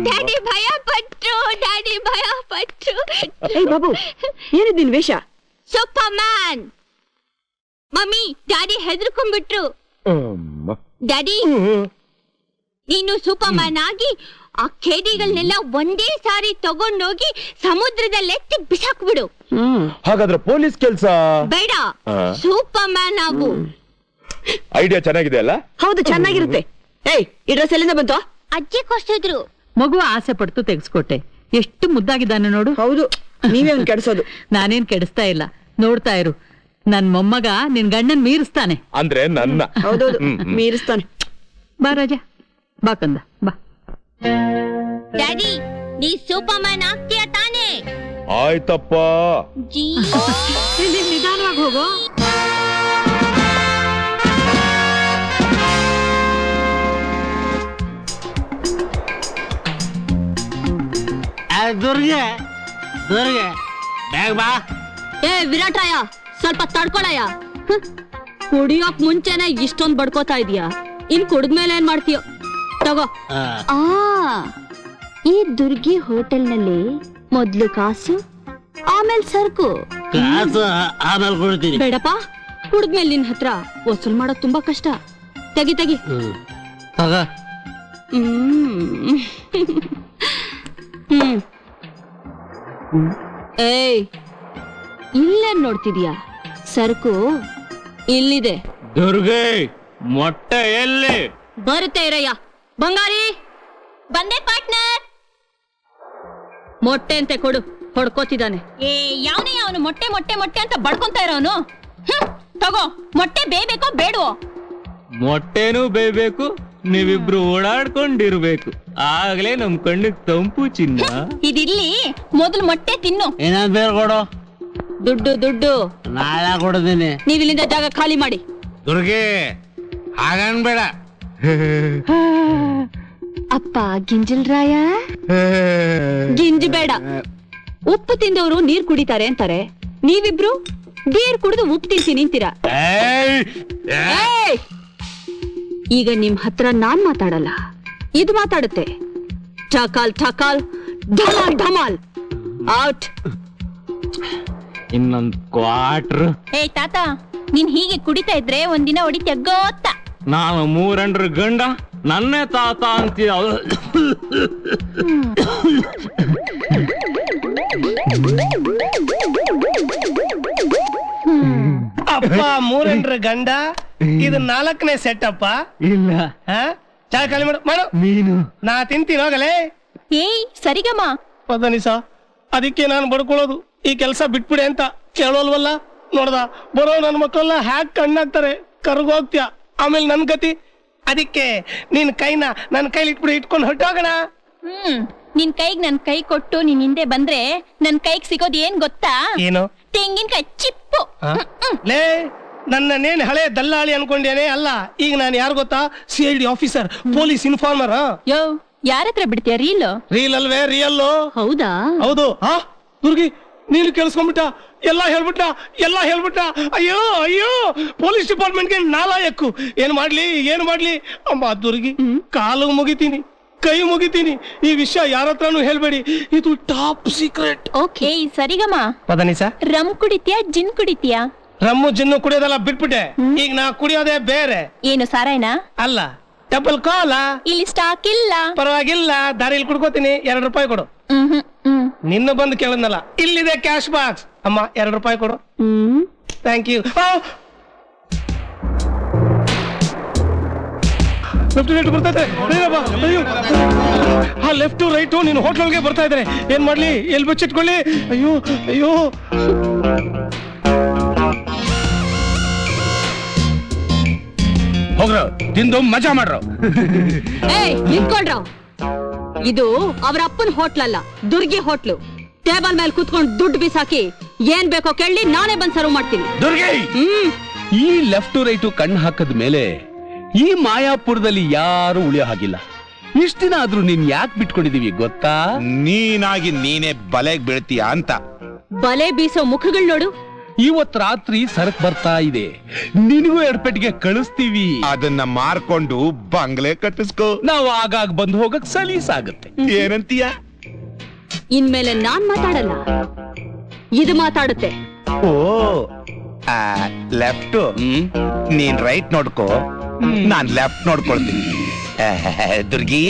Daddy ಭಯ ಪಟ್ರು. ಏಯ್ ಬಾಬು, ಏನಿದ್ದೀನ್ ವೇಷ? Superman. ಮಮ್ಮಿ, ಡ್ಯಾಡಿ ಹೆದರ್ಕೊಂಡ್ಬಿಟ್ರು. ಡ್ಯಾಡಿ, ನೀನು ಸೂಪರ್ ಮ್ಯಾನ್ ಆಗಿ ಆ ಖೇದಿಗಳನ್ನೆಲ್ಲ ಒಂದೇ ಸಾರಿ ತಗೊಂಡೋಗಿ ಸಮುದ್ರದಲ್ಲೆತ್ತಿ ಬಿಸಾಕ್ಬಿಡು. ಹಾಗಾದ್ರೆ ಪೊಲೀಸ್ ಕೆಲ್ಸ ಬೇಡ, ಸೂಪರ್ ಮ್ಯಾನ್ ಆಗು. ಐಡಿಯಾ ಚೆನ್ನಾಗಿದೆ ಅಲ್ಲ? ಹೌದು, ಚೆನ್ನಾಗಿರುತ್ತೆ. ಏಯ್, ಈ ಡ್ರೆಸ್ ಎಲ್ಲಿಂದ ಬಂತು? ಅಜ್ಜಿ ಕೊಡ್ಸಿದ್ರು. ಮಗು ಆಸೆ ಪಡ್ತು ತೆಗೆಸ್ಕೊಟ್ಟೆ. ಎಷ್ಟು ಮುದ್ದಾಗಿದ್ದಾನೆ ನೋಡು. ಹೌದು, ನೀವೇ ಅವ್ನು ಕೆಡಿಸೋದು. ನಾನೇನ್ ಕೆಡಿಸ್ತಾ ಇಲ್ಲ, ನೋಡ್ತಾ ಇರು. ನನ್ ಮೊಮ್ಮಗ ನಿನ್ ಗಂಡನ್ ಮೀರಿಸ್ತಾನೆ. ಅಂದ್ರೆ ನನ್ನ? ಹೌದೌದು, ಮೀರಿಸ್ತಾನೆ. ಬಾ ರಾಜ, ಬಾ ಕಂದ, ಬಾ. ಡ್ಯಾಡಿ, ನೀ ಸೂಪರ್ ಮ್ಯಾನ್ ಆಗ್ತೀಯ ತಾನೇ? ಆಯ್ತಪ್ಪ. ನಿಧಾನವಾಗಿ ಹೋಗೋ. ದುರ್ಗೆ ದುರ್ಗೆ ಬೇಗ ಬಾ. ಏ ವಿರಾಟಯ್ಯ, ಸ್ವಲ್ಪ ತಡ್ಕೊಳಯ್ಯ. ಕುಡಿಯೋಕ್ ಮುಂಚೆನೆ ಇಷ್ಟೊಂದ್ ಬಡ್ಕೋತಾ ಇದೀಯಾ, ಇನ್ ಕುಡಿದ್ಮೇಲೆ ಏನ್ ಮಾಡ್ತೀಯೋ ತಗೋ. ಈ ದುರ್ಗಿ ಹೋಟೆಲ್ ನಲ್ಲಿ ಮೊದ್ಲು ಕಾಸು, ಆಮೇಲೆ ಸರ್ಕು. ಕಾಸು ಆಮೇಲೆ ಕೊಡ್ತೀನಿ. ಬೇಡಪ್ಪ, ಕುಡಿದ್ಮೇಲೆ ನಿನ್ ಹತ್ರ ವಸೂಲ್ ಮಾಡೋದ್ ತುಂಬಾ ಕಷ್ಟ. ತೆಗಿ ತೆಗಿ. ತಗ. ಏಯ್, ಇಲ್ಲೇನ್ ನೋಡ್ತಿದ್ಯಾ? ಸರ್ಕು ಇಲ್ಲಿದೆ. ದುರ್ಗೆ, ಮೊಟ್ಟೆ ಎಲ್ಲಿ? ಬರುತ್ತೆ ಇರಯ್ಯ. ಬಂಗಾರಿ, ಬಂದೆ ಪಾರ್ಟ್ನರ್. ಮೊಟ್ಟೆ ಅಂತೆ ಕೊಡು. ಹೊಡ್ಕೋತಿದ್ದಾನೆ. ಏ, ಯಾವನೇ ಅವನು ಮೊಟ್ಟೆ ಮೊಟ್ಟೆ ಮೊಟ್ಟೆ ಅಂತ ಬಡ್ಕೊಂತ ಇರೋನು. ತಗೋ, ಮೊಟ್ಟೆ ಬೇಯ್ಬೇಕೋ ಬೇಡವೋ? ಮೊಟ್ಟೆನೂ ಬೇಯ್ಬೇಕು, ನೀವಿಬ್ರು ಓಡಾಡ್ಕೊಂಡಿರ್ಬೇಕು, ಆಗ್ಲೇ ನಮ್ ಕಣ್ಣಿಗೆ ತಂಪು ಚಿನ್ನ. ಇದಿರ್ಲಿ, ಮೊದಲು ಮೊಟ್ಟೆ ತಿನ್ನು. ಏನಾದ್ ಬೇರೆ ಕೊಡು. ದುಡ್ಡು ನಾಳೆ ಕೊಡ್ತೀನಿ. ನೀವ್ ಇಲ್ಲಿಂದ ಜಾಗ ಖಾಲಿ ಮಾಡಿ. ದುರ್ಗೆ, ಹಾಗನ್ಬೇಡ. ಅಪ್ಪ ಗಿಂಜಲ್ ರಾಯ, ಗಿಂಜು ಬೇಡ. ಉಪ್ಪು ತಿಂದವರು ನೀರ್ ಕುಡಿತಾರೆ ಅಂತಾರೆ. ನೀವಿಬ್ರು ಬೀರ್ ಕುಡಿದು ಉಪ್ಪು ತಿನ್ಸಿ ನಿಂತೀರಾ. ಈಗ ನಿಮ್ ಹತ್ರ ನಾನ್ ಮಾತಾಡಲ್ಲ, ಇದು ಮಾತಾಡುತ್ತೆ. ಠಕಾಲ್ ಠಕಾಲ್, ಢಮಾಲ್ ಢಮಾಲ್, ಔಟ್. ಇನ್ನೊಂದ್ ಕ್ವಾರ್ಟರ್. ಏ ತಾತ, ನೀನ್ ಹೀಗೆ ಕುಡಿತಾ ಇದ್ರೆ ಒಂದಿನ ಹೊಡಿತ್ಯ ಗೊತ್ತಾ? ನಾನು 300 ಗಂಡ, ನನ್ನೇ ತಾತ ಅಂತೀಯ. ಅಪ್ಪ 300 ಗಂಡ, ಇದು 4ನೇ ಸೆಟ್ ಅಪ್ಪ. ಇಲ್ಲ, ಚಾ ಖಾಲಿ ಮಾಡು ಮಾಡು. ನೀನು ನಾ ತಿಂತೀನಿ ಹೋಗಲೇ. ಏಯ್ ಸರಿಗಮ್ಮ. ಪದನಿಸ, ಅದಕ್ಕೆ ನಾನು ಬಡ್ಕೊಳ್ಳೋದು ಈ ಕೆಲಸ ಬಿಟ್ಬಿಡೆ ಅಂತ ಕೇಳೋಲ್ವಲ್ಲ. ನೋಡ್ದ ಬರೋ ನನ್ನ ಮಕ್ಕಳೆಲ್ಲ ಹ್ಯಾಕ್ ಕಣ್ಣಾಗ್ತಾರೆ, ಕರ್ಗೋಗ್ತ್ಯಾ, ಆಮೇಲೆ ನನ್ ಗತಿ. ಅದಕ್ಕೆ ನಿನ್ ಕೈನ ನನ್ನ ಕೈಲಿ ಇಟ್ಬಿಡಿ, ಇಟ್ಕೊಂಡು ಹೊಟ್ಟೋಗೋಣ. ನಿನ್ ಕೈಗ್ ನನ್ ಕೈ ಕೊಟ್ಟು ನೀನ್ ಹಿಂದೆ ಬಂದ್ರೆ ನನ್ ಕೈಗ್ ಸಿಗೋದ್ ಏನ್ ಗೊತ್ತಾ? ಏನು? ತೆಂಗಿನಕಾಯಿ ಚಿಪ್ಪು. ಲೇ, ನನ್ನೇನ್ ಹಳೆ ದಲ್ಲಾಳಿ ಅನ್ಕೊಂಡೇನೆ? ಅಲ್ಲ, ಈಗ ನಾನು ಯಾರು ಗೊತ್ತಾ? CID officer, police informer. Yo, ಯಾರತ್ರ ಬಿಡ್ತೀಯ ರೀಲ್? ರೀಲ್ ಅಲ್ವೇ, ರಿಯಲ್. ಹೌದಾ? ಹೌದು. ದುರ್ಗಿ, ನೀನು ಕೇಳಿಸ್ಕೊಂಡ್ಬಿಟ್ಟ, ಎಲ್ಲ ಹೇಳ್ಬಿಟ್ಟ. ಅಯ್ಯೋ ಅಯ್ಯೋ, ಪೊಲೀಸ್ ಡಿಪಾರ್ಟ್ಮೆಂಟ್ಗೆ ನಾಲಾಯಕ್ಕು. ಏನ್ ಮಾಡ್ಲಿ ಅಮ್ಮ ದುರ್ಗಿ, ಕಾಲು ಮುಗಿತೀನಿ, ಕೈ ಮುಗಿತೀನಿ. ಈ ವಿಷಯ ಯಾರ ಹತ್ರನೂ ಹೇಳ್ಬೇಡಿ, ಇದು ಟಾಪ್ ಸೀಕ್ರೆಟ್. ಓಕೆ ಸರಿಗಮ್ಮ. ಪದನಿಸ, ರಮ್ ಕುಡಿತೀಯಾ ಜಿನ್ ಕುಡಿತೀಯಾ? ರಮ್ಮು ಜಿನ್ನು ಕುಡಿಯೋದೆಲ್ಲ ಬಿಟ್ಬಿಟ್ಟೆ. ಈಗ ನಾ ಕುಡಿಯೋದೇ ಬೇರೆ. ಏನು ಸಾರಾಯಣ? ಅಲ್ಲ, ಡಬಲ್ ಕಾಲ. ಇಲ್ಲಿ ಸ್ಟಾಕ್ ಇಲ್ಲ. ಪರವಾಗಿಲ್ಲ, ದಾರಿಲಿ ಕುಡ್ಕೋತೀನಿ. 2 ರೂಪಾಯಿ ಕೊಡು. ನಿನ್ನ ಬಂದು ಕೇಳದ್ನಲ್ಲ, ಇಲ್ಲಿದೆ ಕ್ಯಾಶ್ ಬಾಕ್ಸ್. ಅಮ್ಮ 2 ರೂಪಾಯಿ ಕೊಡು. Thank you. ಲೆಫ್ಟ್ ಬರ್ತಾ ಇದ್ದಾರೆ. ಲೆಫ್ಟ್ ರೈಟು ನೀನು ಹೋಟ್ಲೊಳಗೆ ಬರ್ತಾ ಇದ್ದಾರೆ. ಏನ್ ಮಾಡ್ಲಿ, ಎಲ್ಲಿ ಬಚ್ಚಿಟ್ಕೊಳ್ಳಿ? ಅಯ್ಯೋ ಹೋಗ್ರ, ತಿಂದು ಮಜಾ ಮಾಡ್ರು. ನಿಂತ್ಕೊಂಡ್ರ. ಇದು ಅವರ ಅಪ್ಪನ ಹೋಟ್ಲ್ ಅಲ್ಲ, ದುರ್ಗಿ ಹೋಟ್ಲು. ಟೇಬಲ್ ಮೇಲೆ ಕೂತ್ಕೊಂಡು ದುಡ್ಡು ಬಿಸಾಕಿ ಏನ್ ಬೇಕೋ ಕೇಳಿ, ನಾನೇ ಬಂದ್ ಸರ್ವ್ ಮಾಡ್ತೀನಿ. ದುರ್ಗಿ, ಈ ಲೆಫ್ಟ್ ರೈಟು ಕಣ್ಣು ಹಾಕದ ಮೇಲೆ ಈ ಮಾಯಾಪುರದಲ್ಲಿ ಯಾರು ಉಳಿಯೋ ಹಾಗಿಲ್ಲ. ಇಷ್ಟ ದಿನ ಆದ್ರೂ ನೀನ್ ಯಾಕೆ ಬಿಟ್ಕೊಂಡಿದೀವಿ ಗೊತ್ತಾ? ನೀನಾಗಿ ನೀನೇ ಬಲೆಗ್ ಬೀಳ್ತೀಯ ಅಂತ. ಬಲೆ ಬೀಸೋ ಮುಖಗಳು ನೋಡು. ಇವತ್ ರಾತ್ರಿ ಸರಕ್ ಬರ್ತಾ ಇದೆ, ನಿನಗೂ ಎಡ್ಪೆಟ್ಗೆ ಕಳಿಸ್ತೀವಿ. ಅದನ್ನ ಮಾರ್ಕೊಂಡು ಬಂಗ್ಲೆ ಕಟ್ಟಿಸ್ಕೋ. ನಾವು ಆಗಾಗ ಬಂದು ಹೋಗಕ್ ಸಲೀಸಾಗುತ್ತೆ. ಏನಂತೀಯ? ಇನ್ಮೇಲೆ ನಾನ್ ಮಾತಾಡಲ್ಲ, ಇದು ಮಾತಾಡುತ್ತೆ. ಓ ಲೆಫ್ಟ್, ನೀನ್ ರೈಟ್ ನೋಡ್ಕೋ, ನಾನ್ ಲೆಫ್ಟ್ ನೋಡ್ಕೊಳ್ತೀನಿ. ದುರ್ಗಿ,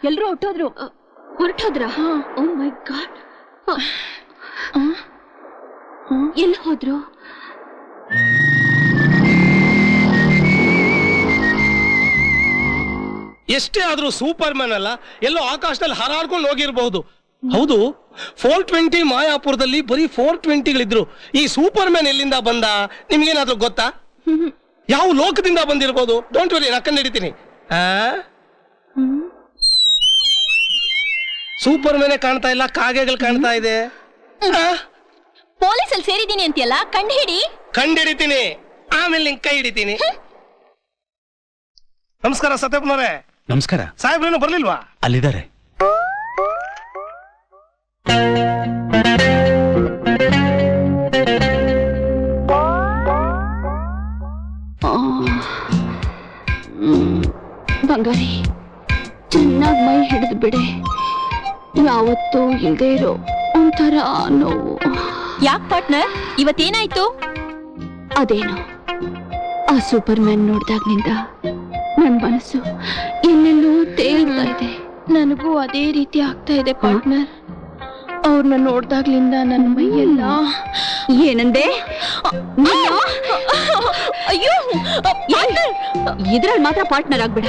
ಎಲ್ರು ಹೊರಟೋದ್ರ? ಓ ಮೈ ಗಾಡ್, ಎಲ್ಲಿ ಹೋದ್ರು? ಎಷ್ಟೇ ಆದ್ರೂ ಸೂಪರ್ ಮ್ಯಾನ್ ಅಲ್ಲ, ಎಲ್ಲೋ ಆಕಾಶದಲ್ಲಿ ಹಾರಾಡ್ಕೊಂಡು ಹೋಗಿರಬಹುದು. ಹೌದು, 420 ಮಾಯಾಪುರದಲ್ಲಿ ಬರೀ 420ಗಳಿದ್ರು. ಈ ಸೂಪರ್ ಮ್ಯಾನ್ ಎಲ್ಲಿಂದ ಬಂದ ನಿಮ್ಗೇನಾದ್ರೂ ಗೊತ್ತಾ? ಯಾವ ಲೋಕದಿಂದ ಬಂದಿರಬಹುದು? ಡೋಂಟ್ ವರಿ, ನಾನು ಕಂಡಿಡಿತೀನಿ. ಸೂಪರ್ ಮ್ಯಾನೇ ಕಾಣ್ತಾ ಇಲ್ಲ, ಕಾಗೆಗಳು ಕಾಣ್ತಾ ಇದೆ. ಪೊಲೀಸಲ್ಲಿ ಸೇರಿದ್ದೀನಿ ಅಂತೀಯಲ್ಲ, ಕಂಡಿಡಿತೀನಿ, ಆಮೇಲೆ ನಿಂಗೆ ಕೈ ಹಿಡಿತೀನಿ. ನಮಸ್ಕಾರ ಸತ್ಯಪ್ಪನವ್ರೆ. ನಮಸ್ಕಾರ. ಸಾಹೇಬ್ರೇನು ಬರ್ಲಿಲ್ವಾ? ಅಲ್ಲಿದ್ದಾರೆ. ಬಂಗಾರಿ, ಚೆನ್ನಾಗಿ ಮೈ ಹಿಡಿದು ಬಿಡೆ. ಯಾವತ್ತೂ ಇಲ್ದೇ ಇರೋ ಒಂಥರ ನೋವು. ಯಾಕೆ ಪಾರ್ಟ್ನರ್, ಇವತ್ತೇನಾಯ್ತು? ಅದೇನು, ಆ ಸೂಪರ್ ಮ್ಯಾನ್ ನೋಡ್ದಾಗ್ನಿಂದ ನನ್ ಮನಸ್ಸು ಎಲ್ಲೆಲ್ಲೋ ತೇಲ್ತಾ ಇದೆ. ನನಗೂ ಅದೇ ರೀತಿ ಆಗ್ತಾ ಇದೆ ಪಾರ್ಟ್ನರ್. ಅವ್ರನ್ನ ನೋಡ್ದಾಗ್ಲಿಂದ ನನ್ನ ಮೈಯೆಲ್ಲ. ಏನಂದೆ? ಅಯ್ಯೋ, ಇದ್ರಲ್ಲಿ ಮಾತ್ರ ಪಾರ್ಟ್ನರ್ ಆಗ್ಬೇಡ.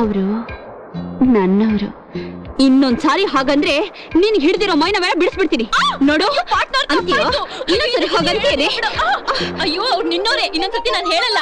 ಅವರು ನನ್ನವರು. ಇನ್ನೊಂದ್ಸಾರಿ ಹಾಗಂದ್ರೆ ನೀನ್ ಹಿಡ್ದಿರೋ ಮೈನ ಬೇಡ ಬಿಡಿಸ್ಬಿಡ್ತೀನಿ. ನೋಡು, ಇನ್ನೊಂದ್ಸರಿ ಹಾಗಂತೇನೆ. ಅಯ್ಯೋ, ಅವ್ರು ನಿನ್ನೋರೆ, ಇನ್ನೊಂದ್ಸತಿ ನಾನು ಹೇಳಲ್ಲ.